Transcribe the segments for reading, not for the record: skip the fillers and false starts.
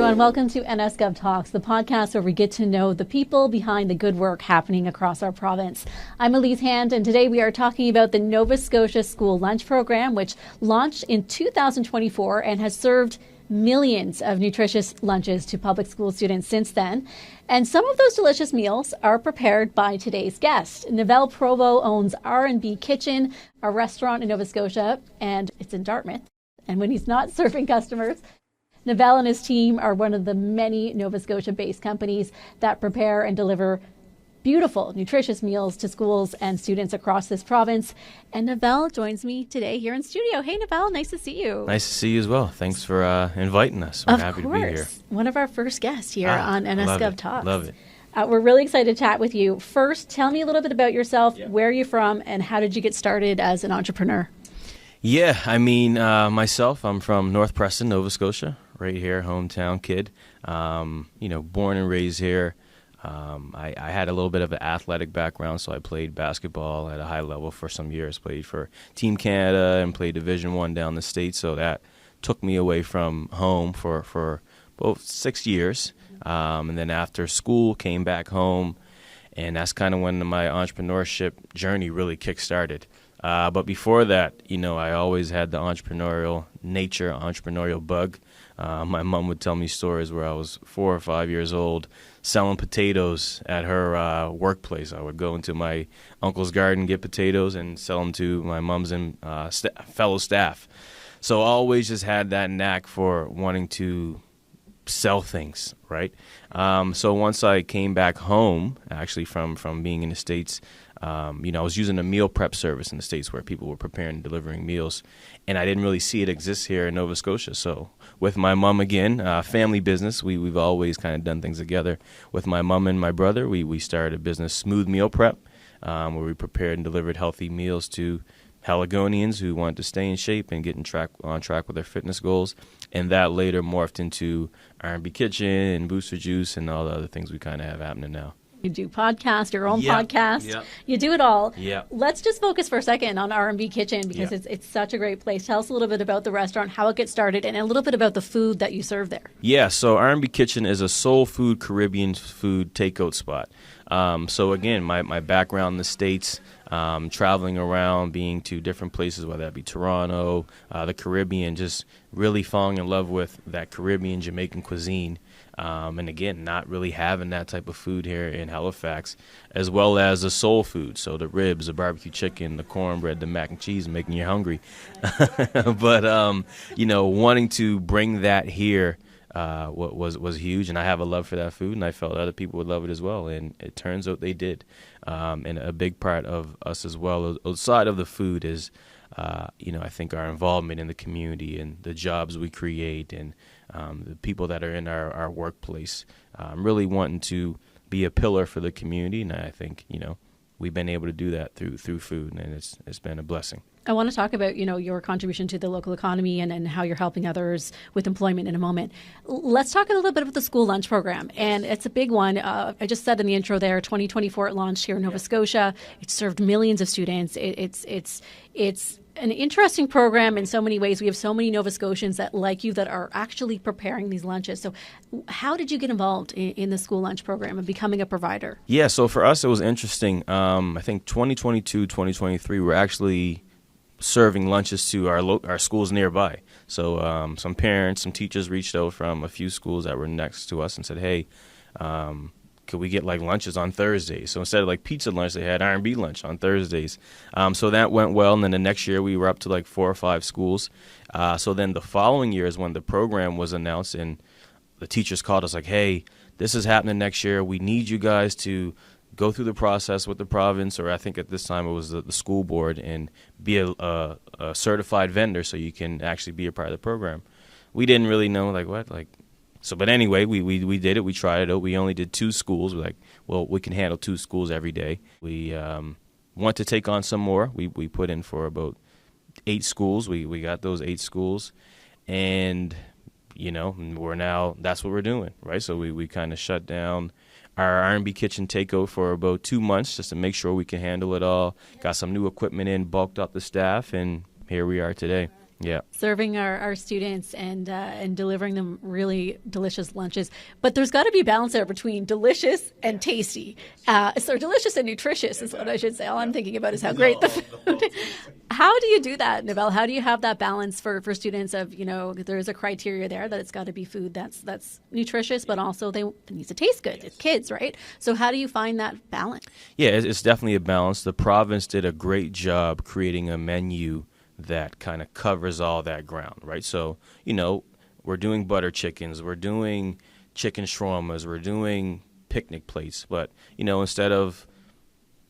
everyone. Welcome to NSGov Talks, the podcast where we get to know the people behind the good work happening across our province. I'm Elise Hand, and today we are talking about the Nova Scotia School Lunch Program, which launched in 2024 and has served millions of nutritious lunches to public school students since then. And some of those delicious meals are prepared by today's guest. Nevell Provo owns R&B Kitchen, a restaurant in Nova Scotia, and it's in Dartmouth. And when he's not serving customers, Nevell and his team are one of the many Nova Scotia-based companies that prepare and deliver beautiful, nutritious meals to schools and students across this province. And Nevell joins me today here in studio. Hey, Nevell, nice to see you. Nice to see you as well. Thanks for inviting us. We're happy to be here. One of our first guests here on NSGov Talks. Love it. We're really excited to chat with you. First, tell me a little bit about yourself, where you're from, and how did you get started as an entrepreneur? Yeah, I mean, myself, I'm from North Preston, Nova Scotia, right here, hometown kid. Born and raised here. I had a little bit of an athletic background, so I played basketball at a high level for some years. Played for Team Canada and played Division I down the state, so that took me away from home for about 6 years. And then after school, came back home, and that's kind of when my entrepreneurship journey really kick-started. But before that, I always had the entrepreneurial nature, entrepreneurial bug. My mom would tell me stories where I was 4 or 5 years old selling potatoes at her workplace. I would go into my uncle's garden, get potatoes, and sell them to my mom's and fellow staff. So I always just had that knack for wanting to sell things, right? So once I came back home, actually from being in the States, I was using a meal prep service in the States where people were preparing and delivering meals, and I didn't really see it exist here in Nova Scotia. So with my mom again, family business, we've always kind of done things together. With my mom and my brother, we started a business, Smooth Meal Prep, where we prepared and delivered healthy meals to Haligonians who wanted to stay in shape and get on track with their fitness goals. And that later morphed into R&B Kitchen and Booster Juice and all the other things we kind of have happening now. You do podcast, your own podcast. Yep. You do it all. Yep. Let's just focus for a second on R&B Kitchen because it's such a great place. Tell us a little bit about the restaurant, how it gets started, and a little bit about the food that you serve there. Yeah, so R&B Kitchen is a soul food, Caribbean food takeout spot. So again, my background in the States, traveling around, being to different places, whether that be Toronto, the Caribbean, just really falling in love with that Caribbean, Jamaican cuisine. And again, not really having that type of food here in Halifax, as well as the soul food. So the ribs, the barbecue chicken, the cornbread, the mac and cheese, making you hungry. But, wanting to bring that here was huge. And I have a love for that food, and I felt other people would love it as well. And it turns out they did. And a big part of us as well, outside of the food, is I think our involvement in the community and the jobs we create and the people that are in our workplace, really wanting to be a pillar for the community. And I think, we've been able to do that through food, and it's been a blessing. I want to talk about, your contribution to the local economy and how you're helping others with employment in a moment. Let's talk a little bit about the school lunch program. And it's a big one. I just said in the intro there, 2024 it launched here in Nova Scotia. It served millions of students. It's an interesting program in so many ways. We have so many Nova Scotians that are actually preparing these lunches. So how did you get involved in the school lunch program and becoming a provider? Yeah, so for us it was interesting. I think 2022, 2023, we're actually serving lunches to our schools nearby. So some parents, some teachers reached out from a few schools that were next to us and said, hey, could we get lunches on Thursdays? So instead of pizza lunch, they had R&B lunch on Thursdays. So that went well. And then the next year we were up to 4 or 5 schools. So then the following year is when the program was announced, and the teachers called us hey, this is happening next year. We need you guys to go through the process with the province, or I think at this time it was the school board, and be a certified vendor so you can actually be a part of the program. We didn't really know what. So, but anyway, we did it. We tried it out. We only did 2 schools. We're we can handle 2 schools every day. We want to take on some more. We put in for about 8 schools. We got those 8 schools, and we're now, that's what we're doing, right? So we kind of shut down our R&B Kitchen takeover for about 2 months just to make sure we can handle it all. Got some new equipment in, bulked up the staff, and here we are today. Yeah. Serving our students and delivering them really delicious lunches. But there's got to be a balance there between delicious and tasty. So delicious and nutritious is what I should say. All I'm thinking about is how great the food. How do you do that, Nevell? How do you have that balance for students of, there's a criteria there that it's got to be food that's nutritious, but also it needs to taste good. It's kids, right? So how do you find that balance? Yeah, it's definitely a balance. The province did a great job creating a menu that kind of covers all that ground, right? So, we're doing butter chickens, we're doing chicken shawarmas, we're doing picnic plates, but, instead of,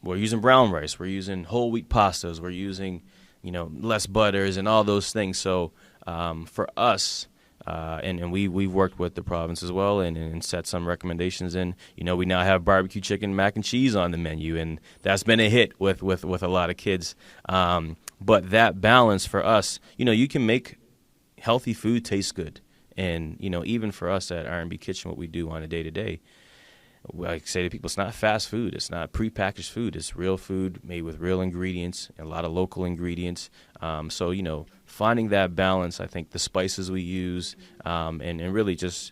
we're using brown rice, we're using whole wheat pastas, we're using, less butters and all those things. So for us, and we've worked with the province as well and set some recommendations in. We now have barbecue chicken mac and cheese on the menu, and that's been a hit with a lot of kids. But that balance for us, you can make healthy food taste good. And, even for us at R&B Kitchen, what we do on a day-to-day, I say to people, it's not fast food. It's not prepackaged food. It's real food made with real ingredients, a lot of local ingredients. So, finding that balance, I think the spices we use, and really just,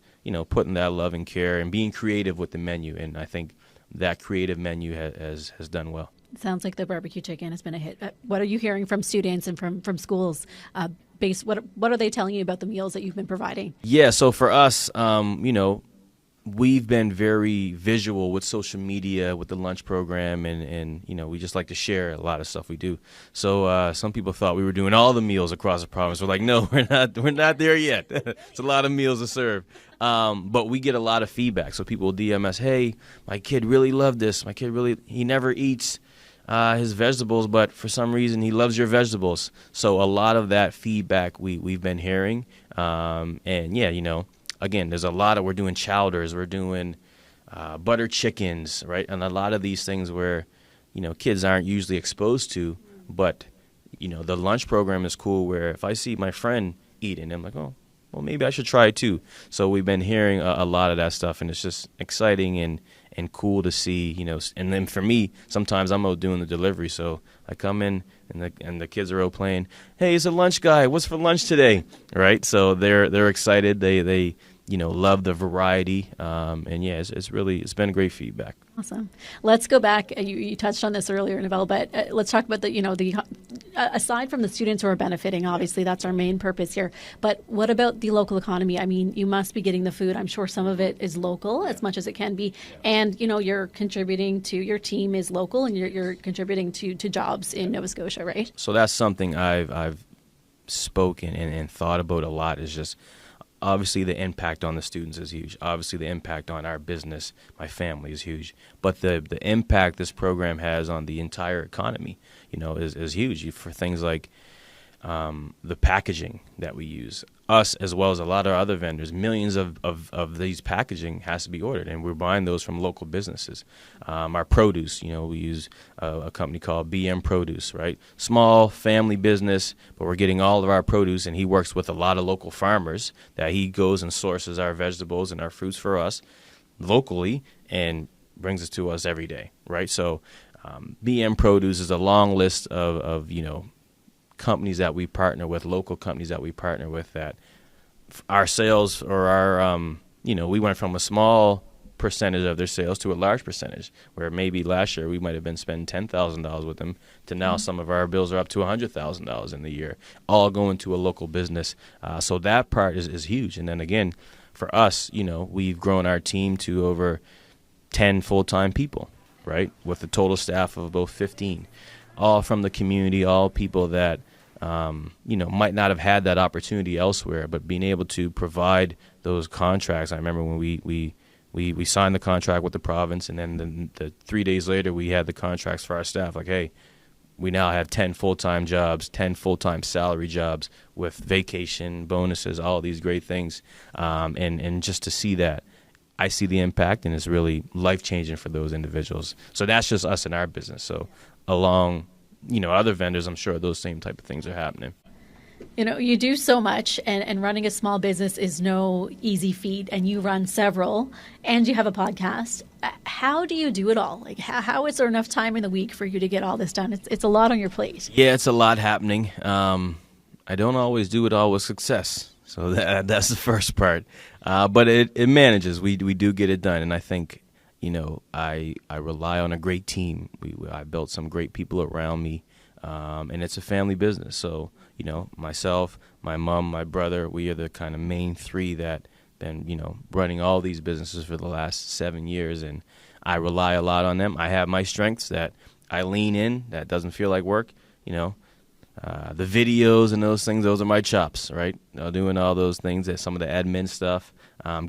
putting that love and care and being creative with the menu. And I think that creative menu has done well. It sounds like the barbecue chicken has been a hit. What are you hearing from students and from schools? What are they telling you about the meals that you've been providing? Yeah, so for us, we've been very visual with social media, with the lunch program, and we just like to share a lot of stuff we do. So some people thought we were doing all the meals across the province. We're like, no, we're not there yet. It's a lot of meals to serve. But we get a lot of feedback. So people will DM us, hey, my kid really loved this. My kid he never eats his vegetables, but for some reason he loves your vegetables. So a lot of that feedback we've been hearing. And yeah, again, there's a lot we're doing chowders, we're doing butter chickens, right? And a lot of these things where, kids aren't usually exposed to, but, the lunch program is cool where if I see my friend eating, I'm like, oh, well, maybe I should try it too. So we've been hearing a lot of that stuff, and it's just exciting and cool to see, and then for me, sometimes I'm out doing the delivery, so I come in and the kids are out playing, hey, it's a lunch guy, what's for lunch today, right? So they're excited, they love the variety, and yeah, it's been great feedback. Awesome. Let's go back. You touched on this earlier, Nevell, but let's talk about the aside from the students who are benefiting, obviously that's our main purpose here, but what about the local economy? I mean, you must be getting the food. I'm sure some of it is local as much as it can be, and you're contributing to, your team is local, and you're contributing to jobs in Nova Scotia, right? So that's something I've spoken and thought about a lot, is just obviously the impact on the students is huge. Obviously the impact on our business, my family, is huge. But the impact this program has on the entire economy, is huge for things like the packaging that we use. Us, as well as a lot of other vendors, millions of these packaging has to be ordered, and we're buying those from local businesses. Our produce, we use a company called BM Produce, right? Small family business, but we're getting all of our produce, and he works with a lot of local farmers that he goes and sources our vegetables and our fruits for us locally and brings it to us every day, right? So BM Produce is a long list of companies that we partner with, local companies that we partner with, that our sales or our, we went from a small percentage of their sales to a large percentage, where maybe last year we might have been spending $10,000 with them to now some of our bills are up to $100,000 in the year, all going to a local business. So that part is huge. And then again, for us, we've grown our team to over 10 full-time people, right, with a total staff of about 15, all from the community, all people that might not have had that opportunity elsewhere, but being able to provide those contracts. I remember when we signed the contract with the province, and then the 3 days later we had the contracts for our staff. Like, hey, we now have 10 full-time jobs, 10 full-time salary jobs with vacation, bonuses, all these great things. And just to see that, I see the impact, and it's really life-changing for those individuals. So that's just us in our business. So along other vendors, I'm sure those same type of things are happening. You do so much, and running a small business is no easy feat, and you run several, and you have a podcast. How do you do it all? Like, how is there enough time in the week for you to get all this done? It's a lot on your plate. Yeah, it's a lot happening. I don't always do it all with success. So that's the first part. But it manages. We do get it done. And I think, I rely on a great team. I built some great people around me. And it's a family business. So, myself, my mom, my brother, we are the kind of main three that been, running all these businesses for the last 7 years. And I rely a lot on them. I have my strengths that I lean in, that doesn't feel like work, the videos and those things, those are my chops, right? Doing all those things, some of the admin stuff,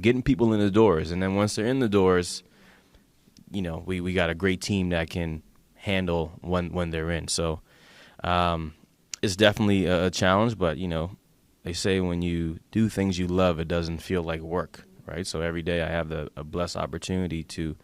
getting people in the doors. And then once they're in the doors, we got a great team that can handle when they're in. So it's definitely a challenge, but, they say when you do things you love, it doesn't feel like work, right? So every day I have a blessed opportunity to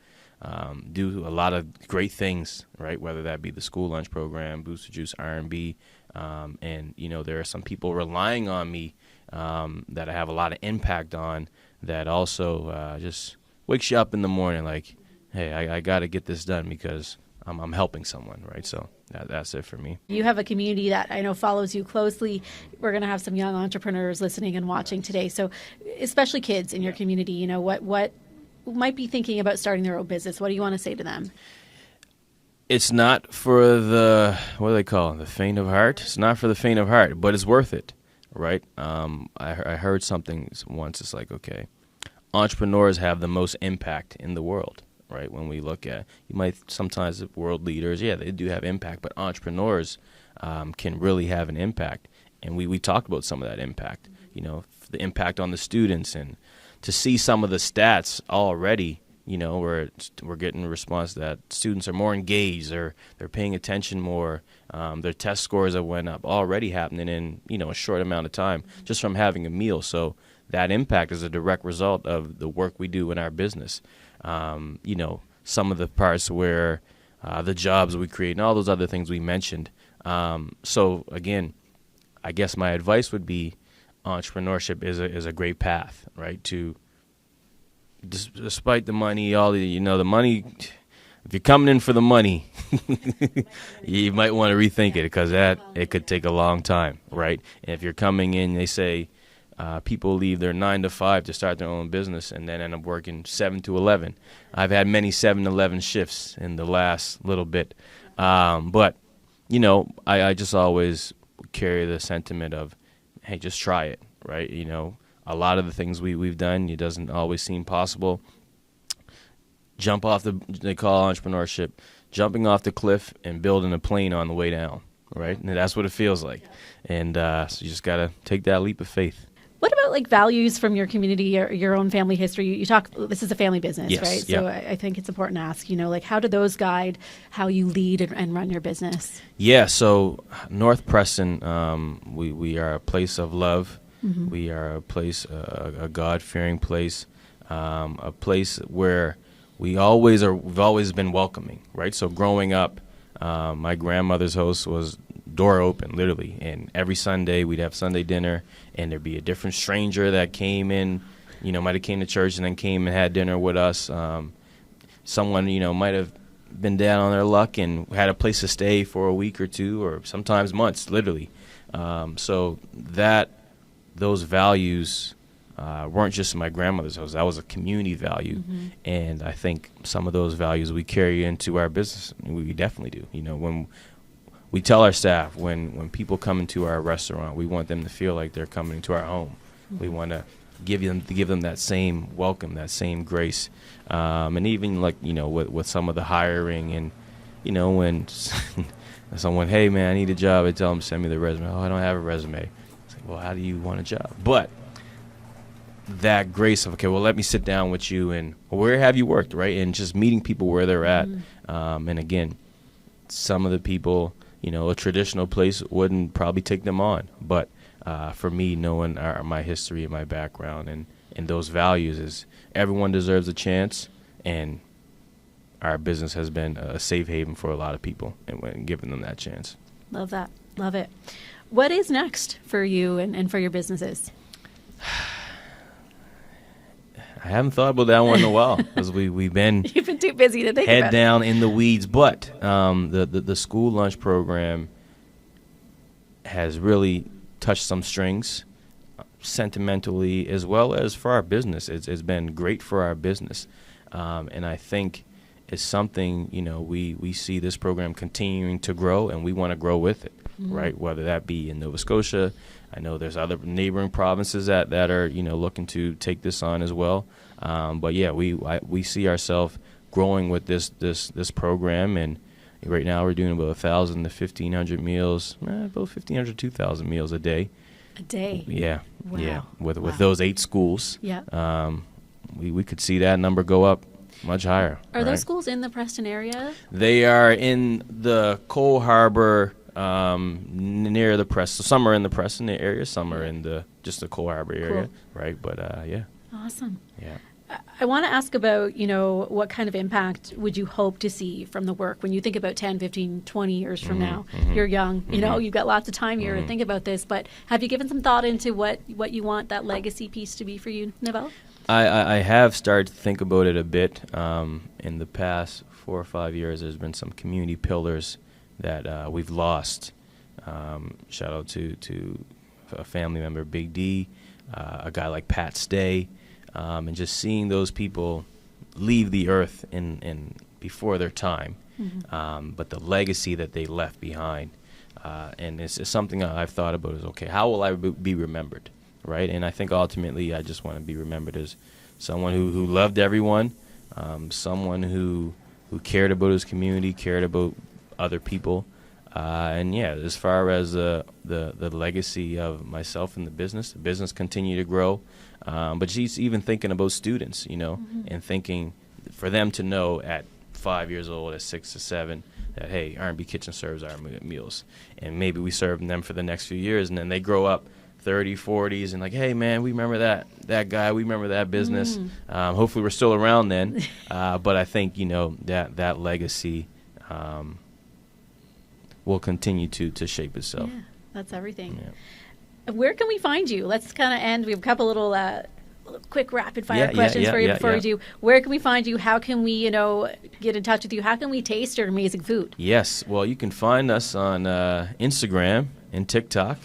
do a lot of great things, right? Whether that be the school lunch program, Booster Juice, R&B, and there are some people relying on me that I have a lot of impact on. That also just wakes you up in the morning, like, hey, I got to get this done because I'm helping someone, right? So that's it for me. You have a community that I know follows you closely. We're going to have some young entrepreneurs listening and watching today, so especially kids in your community. What might be thinking about starting their own business. What do you want to say to them? It's not for the, what do they call it, the faint of heart? It's not for the faint of heart, but it's worth it, right? I heard something once. It's like, okay, entrepreneurs have the most impact in the world, right? When we look at, you might sometimes world leaders, yeah, they do have impact, but entrepreneurs can really have an impact. And we talked about some of that impact, the impact on the students, and to see some of the stats already, we're getting a response that students are more engaged, they're paying attention more, their test scores have went up, already happening in, a short amount of time just from having a meal. So that impact is a direct result of the work we do in our business. Some of the parts where the jobs we create and all those other things we mentioned. So again, I guess my advice would be entrepreneurship is a great path, right? To despite the money, the money. If you're coming in for the money, you might want to rethink it because it could take a long time, right? And if you're coming in, they say people leave their 9 to 5 to start their own business and then end up working 7 to 11. I've had many 7 to 11 shifts in the last little bit, but I just always carry the sentiment of, hey, just try it, right? A lot of the things we've done, it doesn't always seem possible. Jump off they call entrepreneurship, jumping off the cliff and building a plane on the way down, right? And that's what it feels like. And so you just got to take that leap of faith. What about values from your community or your own family history? You talk, this is a family business, yes, right? Yeah. So I think it's important to ask, how do those guide how you lead and run your business? Yeah, so North Preston, we are a place of love. Mm-hmm. We are a place, a God-fearing place, a place where we've always been welcoming, right? So growing up, my grandmother's house was door open, literally, and every Sunday we'd have Sunday dinner, and there'd be a different stranger that came in, might have came to church and then came and had dinner with us. Someone, might have been down on their luck and had a place to stay for a week or two, or sometimes months, literally. So those values weren't just my grandmother's house. That was a community value. Mm-hmm. And I think some of those values we carry into our business. We definitely do. When we tell our staff, when people come into our restaurant, we want them to feel like they're coming into our home. Mm-hmm. We want to give them that same welcome, that same grace. And even with some of the hiring and, when someone, hey, man, I need a job, I tell them, send me the resume. Oh, I don't have a resume. Well, how do you want a job? But that grace of, okay, well, let me sit down with you and where have you worked, right? And just meeting people where they're at. Mm-hmm. And again, some of the people, a traditional place wouldn't probably take them on. But for me, knowing my history and my background and those values is everyone deserves a chance. And our business has been a safe haven for a lot of people and giving them that chance. Love that. Love it. What is next for you and for your businesses? I haven't thought about that one in a while because we've been you've been too busy to think about it. Head down in the weeds. But the school lunch program has really touched some strings sentimentally as well as for our business. It's been great for our business. And I think it's something, we see this program continuing to grow, and we want to grow with it, right? Whether that be in Nova Scotia. I know there's other neighboring provinces that are, looking to take this on as well. But yeah, we see ourselves growing with this program, and right now we're doing about 1,000 to 1,500 meals, about 1,500 to 2,000 meals a day. A day? Yeah. Wow. Yeah. With those 8 schools. Yeah. We could see that number go up much higher. Are those schools in the Preston area? They are in the Cole Harbor, near the Preston. So some are in the Preston area, some are in just the Cole Harbor area, right? But yeah. Awesome. Yeah. I want to ask about, what kind of impact would you hope to see from the work when you think about 10, 15, 20 years from now? You're young, you've got lots of time here to think about this, but have you given some thought into what you want that legacy piece to be for you, Nevell? I have started to think about it a bit. In the past 4 or 5 years, there's been some community pillars that we've lost. Shout out to a family member, Big D, a guy like Pat Stay, and just seeing those people leave the earth in before their time, but the legacy that they left behind. And it's something I've thought about is, okay, how will I be remembered? Right, and I think ultimately I just want to be remembered as someone who loved everyone, someone who cared about his community, cared about other people, and yeah, as far as the legacy of myself and the business continue to grow, but she's even thinking about students, and thinking for them to know at 5 years old, at 6 to 7, that hey, R&B Kitchen serves our meals, and maybe we serve them for the next few years, and then they grow up 30, 40s, and like, hey, man, we remember that guy, we remember that business. Hopefully we're still around then. But I think, that legacy will continue to shape itself. Yeah, that's everything. Yeah. Where can we find you? Let's kind of end. We have a couple little quick rapid-fire questions for you before we do. Where can we find you? How can we, get in touch with you? How can we taste your amazing food? Yes, well, you can find us on Instagram and TikTok.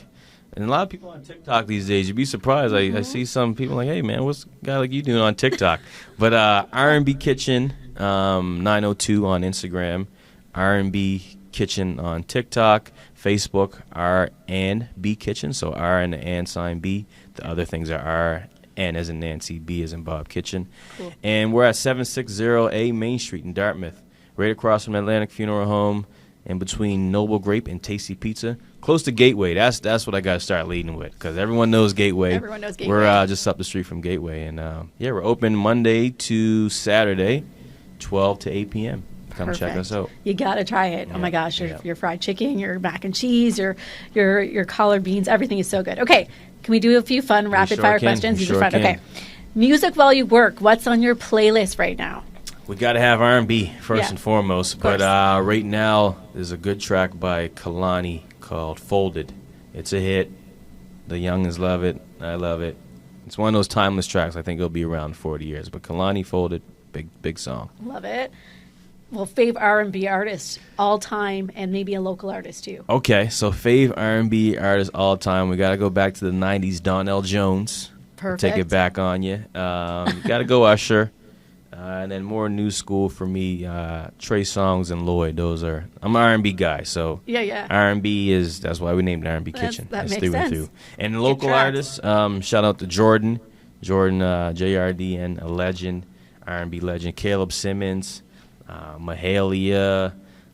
And a lot of people on TikTok these days, you'd be surprised. I see some people like, hey, man, what's a guy like you doing on TikTok? But R&B Kitchen 902 on Instagram, R&B Kitchen on TikTok, Facebook, R&B Kitchen, so R and the and sign B. The other things are R, N as in Nancy, B as in Bob Kitchen. Cool. And we're at 760A Main Street in Dartmouth, right across from Atlantic Funeral Home, in between Noble Grape and Tasty Pizza, close to Gateway. That's what I got to start leading with, because everyone knows Gateway. Everyone knows Gateway. We're just up the street from Gateway, and we're open Monday to Saturday, 12 to 8 p.m. Come check us out. You got to try it. Yeah, oh my gosh, your fried chicken, your mac and cheese, your collard beans, everything is so good. Okay, can we do a few fun rapid fire questions? These are fun. Okay, music while you work. What's on your playlist right now? We got to have R&B first and foremost, but right now there's a good track by Kalani called Folded. It's a hit. The youngins love it. I love it. It's one of those timeless tracks. I think it'll be around 40 years. But Kalani, Folded, big song. Love it. Well, fave R&B artist all time, and maybe a local artist too. Okay, so fave R&B artist all time. We got to go back to the 90s, Donnell Jones. Perfect. Take it back on you. Got to go Usher. And then more new school for me, Trey Songz and Lloyd. I'm an R&B guy, so yeah. R&B that's why we named it R&B Kitchen. That makes sense. And local artists, shout out to Jordan, JRDN, a legend, R&B legend. Caleb Simmons, Mahalia.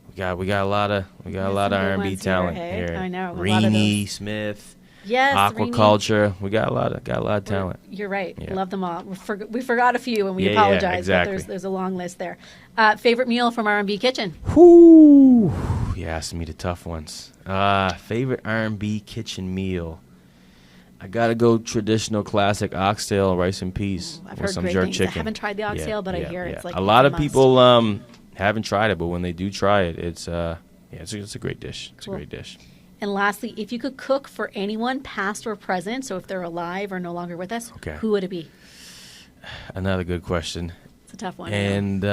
We got a lot of R&B talent here. I know. Renee Smith. Yes, Aquaculture. We got a lot of talent. You're right. Yeah. Love them all. We forgot a few, and we apologize. Yeah, exactly. But there's a long list there. Favorite meal from R&B Kitchen? Whoo! You asked me the tough ones. Favorite R&B Kitchen meal? I gotta go traditional classic oxtail, rice and peas with some jerk chicken. I haven't tried the oxtail, but I hear it's like a lot of people haven't tried it, but when they do try it, it's a great dish. It's a great dish. And lastly, if you could cook for anyone, past or present, so if they're alive or no longer with us, who would it be? Another good question. It's a tough one. And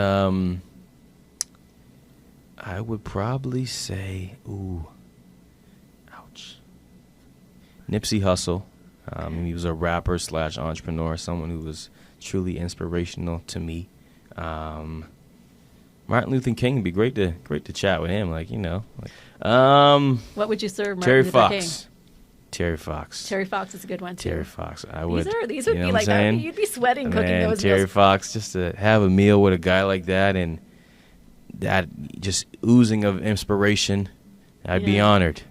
I would probably say, ouch. Nipsey Hussle. He was a rapper / entrepreneur, someone who was truly inspirational to me. Martin Luther King would be great to chat with him. What would you serve Martin Terry Luther Fox. King? Terry Fox. Terry Fox is a good one too. Terry Fox. I would. These would you know be what like I'm saying? you'd be sweating cooking Man, those Terry meals. Fox, just to have a meal with a guy like that and that just oozing of inspiration, I'd be honored.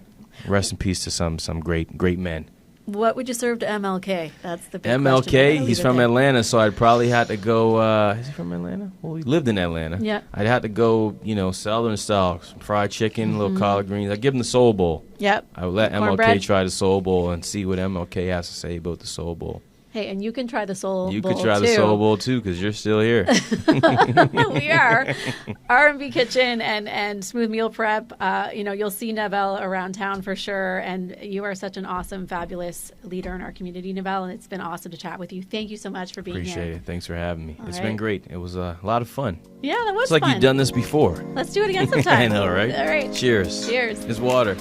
Rest in peace to some great men. What would you serve to MLK? That's the big question. MLK, he's from Atlanta, so I'd probably have to go. Is he from Atlanta? Well, he lived in Atlanta. Yeah. I'd have to go, Southern style, some fried chicken, little collard greens. I'd give him the Soul Bowl. Yep. I would let Cornbread. MLK try the Soul Bowl and see what MLK has to say about the Soul Bowl. Hey, and you can try the Soul Bowl You could try too. the Soul Bowl too, because you're still here. We are. R&B Kitchen and Smooth Meal Prep. You'll see Nevell around town for sure. And you are such an awesome, fabulous leader in our community, Nevell. And it's been awesome to chat with you. Thank you so much for being Appreciate here. it. Thanks for having me. It's right. been great. It was a lot of fun. Yeah, that was It's like fun. you've done this before. Let's do it again sometime. I know, right? All right. Cheers. Cheers. It's water.